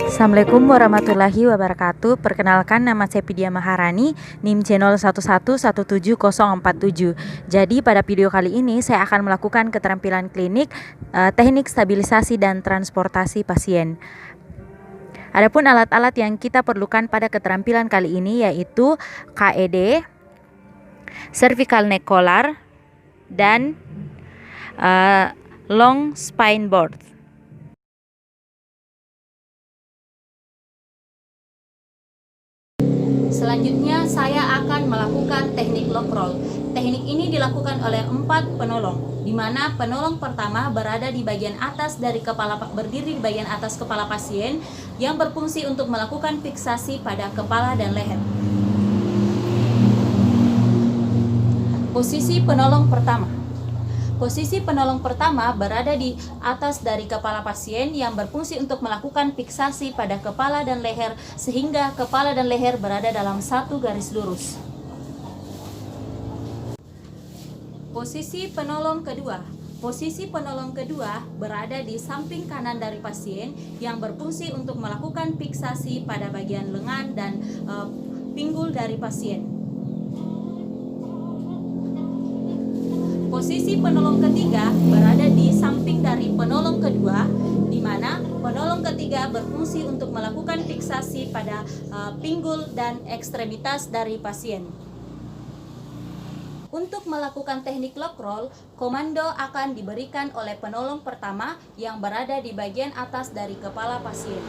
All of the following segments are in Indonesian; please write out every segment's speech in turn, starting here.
Assalamualaikum warahmatullahi wabarakatuh. Perkenalkan, nama saya Pidia Maharani, NIM C01117047. Jadi pada video kali ini saya akan melakukan keterampilan klinik teknik stabilisasi dan transportasi pasien. Adapun alat-alat yang kita perlukan pada keterampilan kali ini yaitu KED, cervical neck collar, dan long spine board. Selanjutnya saya akan melakukan teknik lock roll. Teknik ini dilakukan oleh 4 penolong, di mana penolong pertama berada di bagian atas dari berdiri di bagian atas kepala pasien yang berfungsi untuk melakukan fiksasi pada kepala dan leher. Posisi penolong pertama. Posisi penolong pertama berada di atas dari kepala pasien yang berfungsi untuk melakukan fiksasi pada kepala dan leher sehingga kepala dan leher berada dalam satu garis lurus. Posisi penolong kedua. Posisi penolong kedua berada di samping kanan dari pasien yang berfungsi untuk melakukan fiksasi pada bagian lengan dan pinggul dari pasien. Posisi penolong ketiga berada di samping dari penolong kedua, di mana penolong ketiga berfungsi untuk melakukan fiksasi pada pinggul dan ekstremitas dari pasien. Untuk melakukan teknik lock roll, komando akan diberikan oleh penolong pertama yang berada di bagian atas dari kepala pasien.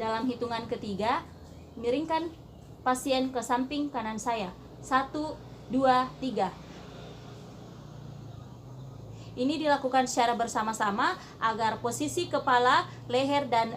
Dalam hitungan ketiga, miringkan pasien ke samping kanan saya. 1, 2, 3. Ini dilakukan secara bersama-sama agar posisi kepala, leher, dan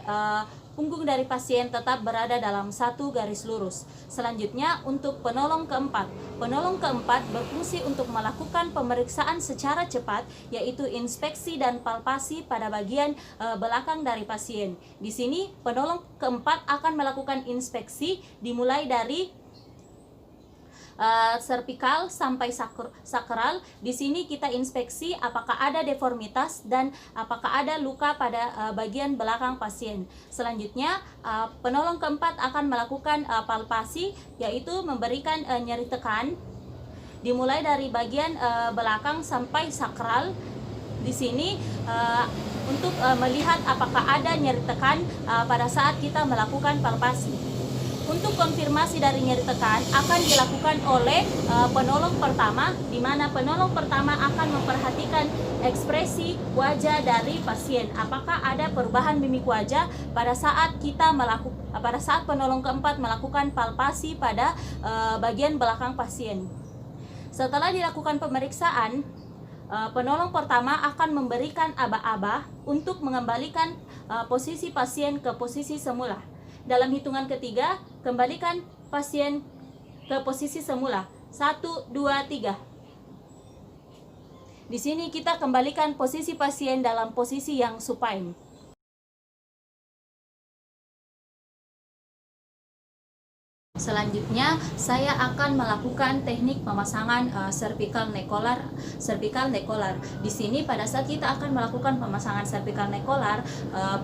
punggung dari pasien tetap berada dalam satu garis lurus. Selanjutnya untuk penolong keempat. Penolong keempat berfungsi untuk melakukan pemeriksaan secara cepat, yaitu inspeksi dan palpasi pada bagian belakang dari pasien. Di sini penolong keempat akan melakukan inspeksi dimulai dari cervical sampai sakral. Di sini kita inspeksi apakah ada deformitas dan apakah ada luka pada bagian belakang pasien. Selanjutnya penolong keempat akan melakukan palpasi, yaitu memberikan nyeri tekan dimulai dari bagian belakang sampai sakral. Di sini untuk melihat apakah ada nyeri tekan pada saat kita melakukan palpasi. Untuk konfirmasi dari nyeri tekan akan dilakukan oleh penolong pertama, di mana penolong pertama akan memperhatikan ekspresi wajah dari pasien. Apakah ada perubahan mimik wajah pada saat penolong keempat melakukan palpasi pada bagian belakang pasien. Setelah dilakukan pemeriksaan, penolong pertama akan memberikan aba-aba untuk mengembalikan posisi pasien ke posisi semula. Dalam hitungan ketiga, kembalikan pasien ke posisi semula. 1, 2, 3. Di sini kita kembalikan posisi pasien dalam posisi yang supine. Selanjutnya, saya akan melakukan teknik pemasangan cervical neck collar. Di sini pada saat kita akan melakukan pemasangan cervical neck collar,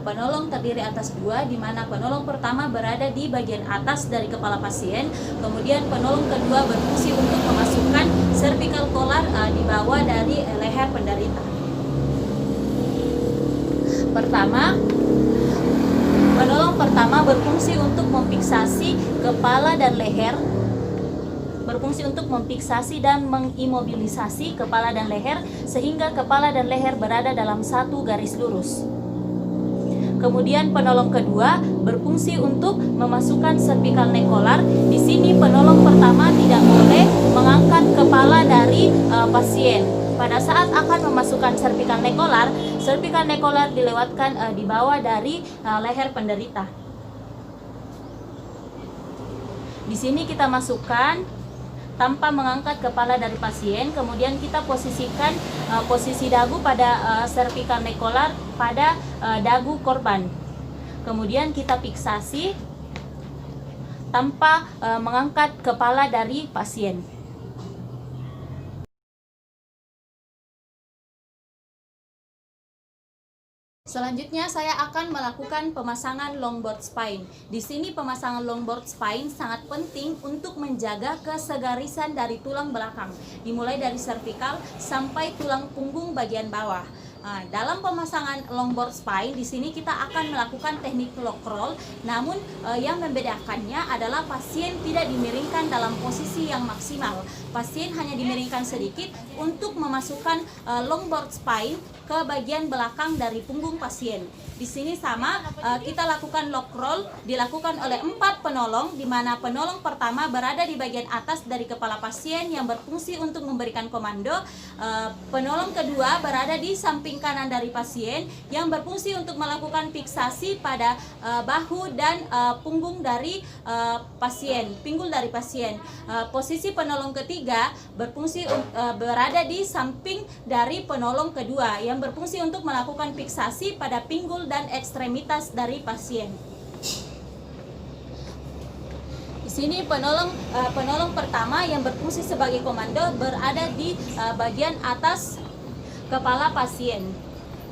penolong terdiri atas 2, di mana penolong pertama berada di bagian atas dari kepala pasien, kemudian penolong kedua berfungsi untuk memasukkan cervical collar di bawah dari leher penderita. Penolong pertama berfungsi untuk memfiksasi kepala dan leher, dan mengimobilisasi kepala dan leher sehingga kepala dan leher berada dalam satu garis lurus. Kemudian penolong kedua berfungsi untuk memasukkan cervical neck collar. Di sini penolong pertama tidak boleh mengangkat kepala dari pasien. Pada saat akan memasukkan cervical neck collar dilewatkan di bawah dari leher penderita. Di sini kita masukkan tanpa mengangkat kepala dari pasien, kemudian kita posisikan posisi dagu pada cervical neck collar pada dagu korban. Kemudian kita fiksasi tanpa mengangkat kepala dari pasien. Selanjutnya saya akan melakukan pemasangan longboard spine. Di sini pemasangan longboard spine sangat penting untuk menjaga kesegarisan dari tulang belakang, dimulai dari servikal sampai tulang punggung bagian bawah. Nah, dalam pemasangan longboard spine di sini kita akan melakukan teknik lock roll, namun yang membedakannya adalah pasien tidak dimiringkan dalam posisi yang maksimal. Pasien hanya dimiringkan sedikit untuk memasukkan longboard spine ke bagian belakang dari punggung pasien. Di sini sama, kita lakukan lock roll dilakukan oleh 4 penolong, di mana penolong pertama berada di bagian atas dari kepala pasien yang berfungsi untuk memberikan komando. Penolong kedua berada di samping kanan dari pasien yang berfungsi untuk melakukan fiksasi pada bahu dan punggung dari pasien, pinggul dari pasien. Posisi penolong ketiga berfungsi berada di samping dari penolong kedua yang berfungsi untuk melakukan fiksasi pada pinggul dan ekstremitas dari pasien. Di sini penolong pertama yang berfungsi sebagai komando berada di bagian atas kepala pasien,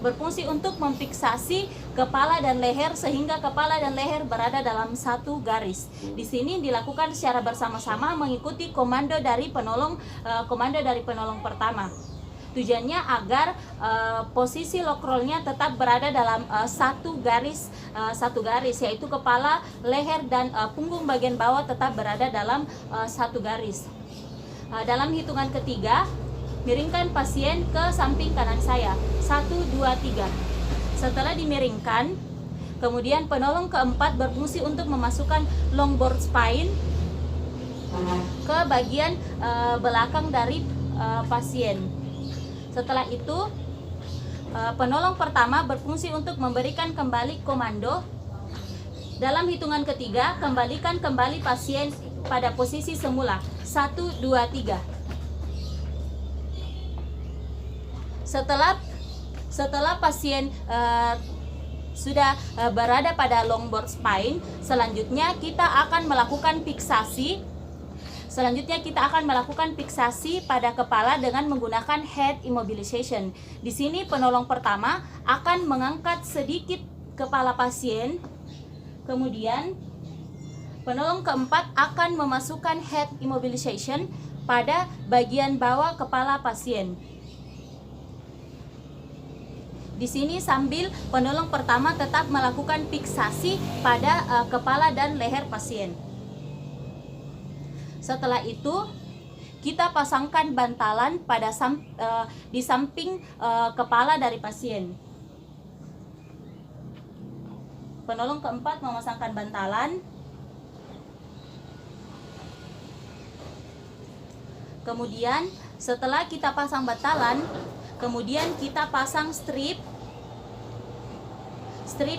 berfungsi untuk memfiksasi kepala dan leher sehingga kepala dan leher berada dalam satu garis. Di sini dilakukan secara bersama-sama mengikuti komando dari penolong pertama. Tujuannya agar posisi lock roll-nya tetap berada dalam satu garis, yaitu kepala, leher, dan punggung bagian bawah tetap berada dalam satu garis. Dalam hitungan ketiga, miringkan pasien ke samping kanan saya. 1, 2, 3. Setelah dimiringkan, kemudian penolong keempat berfungsi untuk memasukkan longboard spine ke bagian belakang dari pasien. Setelah itu, penolong pertama berfungsi untuk memberikan kembali komando. Dalam hitungan ketiga, kembalikan kembali pasien pada posisi semula. 1, 2, 3. Setelah pasien sudah berada pada longboard spine, selanjutnya kita akan melakukan fiksasi. Pada kepala dengan menggunakan head immobilization. Di sini penolong pertama akan mengangkat sedikit kepala pasien. Kemudian penolong keempat akan memasukkan head immobilization pada bagian bawah kepala pasien. Di sini sambil penolong pertama tetap melakukan fiksasi pada kepala dan leher pasien. Setelah itu, kita pasangkan bantalan di samping kepala dari pasien. Penolong keempat memasangkan bantalan. Kemudian, setelah kita pasang bantalan, kemudian kita pasang strip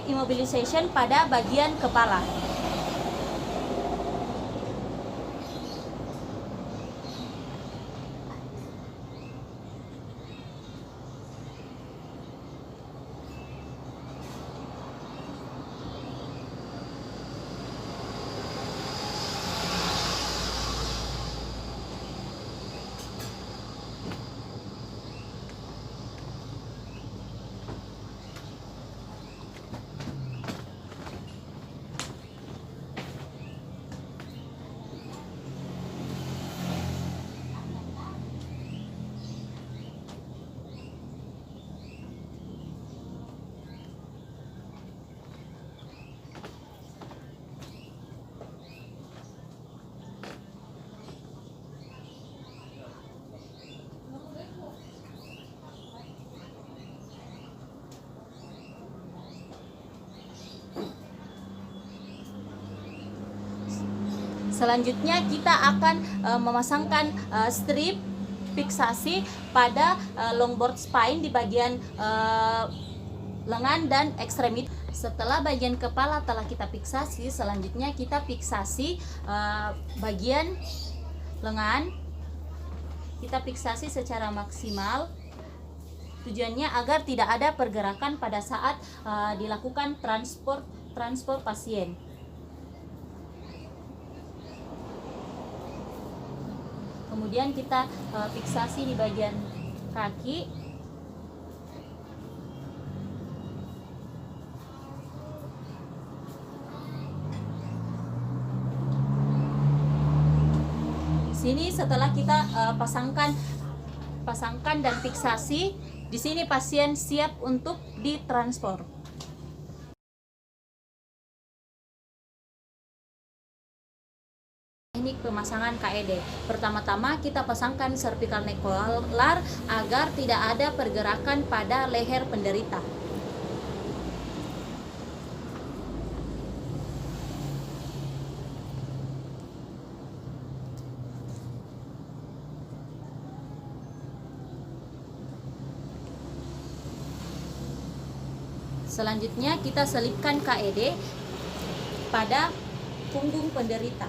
immobilization pada bagian kepala. Selanjutnya kita akan memasangkan strip fiksasi pada longboard spine di bagian lengan dan ekstremitas. Setelah bagian kepala telah kita fiksasi, selanjutnya kita fiksasi bagian lengan. Kita fiksasi secara maksimal. Tujuannya agar tidak ada pergerakan pada saat dilakukan transport pasien. Kemudian kita fiksasi di bagian kaki. sini setelah kita pasangkan dan fiksasi, di sini pasien siap untuk ditransfer. Teknik pemasangan KED. Pertama-tama kita pasangkan cervical neck collar agar tidak ada pergerakan pada leher penderita. Selanjutnya kita selipkan KED pada punggung penderita.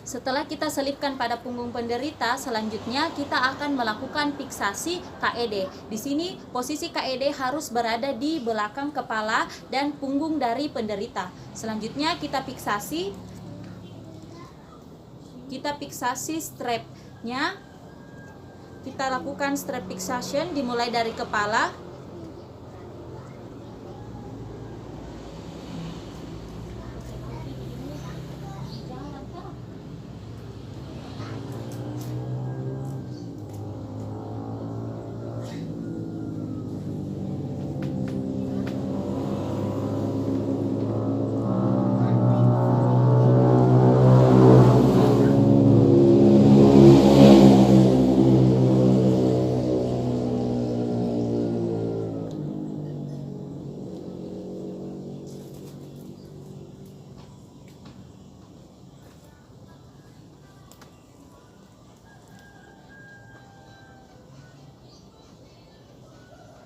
Setelah kita selipkan pada punggung penderita, selanjutnya kita akan melakukan fiksasi KED. Di sini posisi KED harus berada di belakang kepala dan punggung dari penderita. Selanjutnya kita fiksasi strapnya. Kita lakukan strap fixation dimulai dari kepala.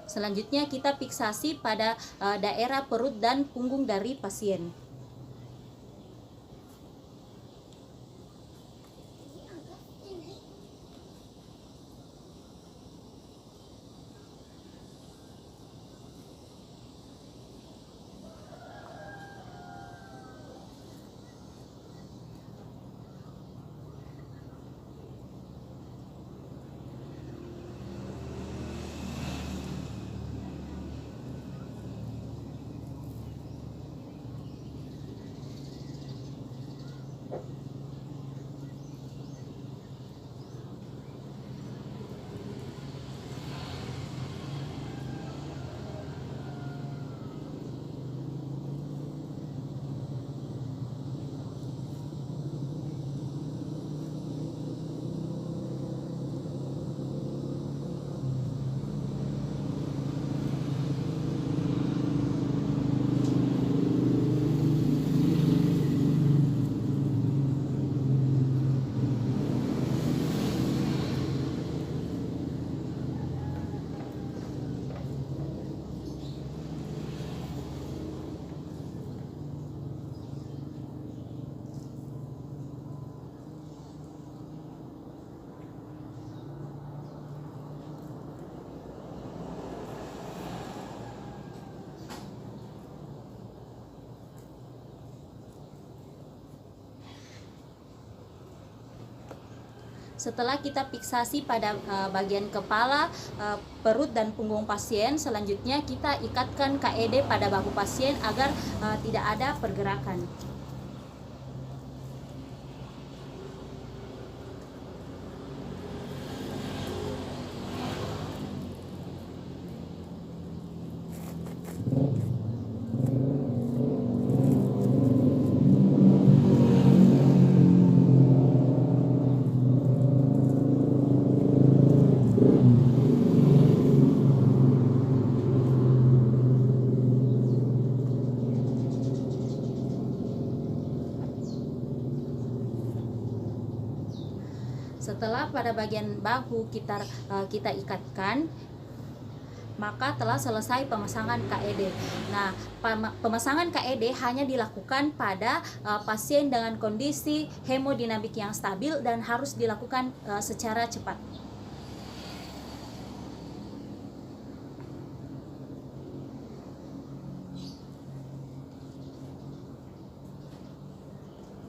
Selanjutnya kita fiksasi pada daerah perut dan punggung dari pasien. Setelah kita fiksasi pada bagian kepala, perut dan punggung pasien, selanjutnya kita ikatkan KED pada bahu pasien agar tidak ada pergerakan. Setelah pada bagian bahu kita ikatkan, maka telah selesai pemasangan KED. Nah, pemasangan KED hanya dilakukan pada pasien dengan kondisi hemodinamik yang stabil dan harus dilakukan secara cepat.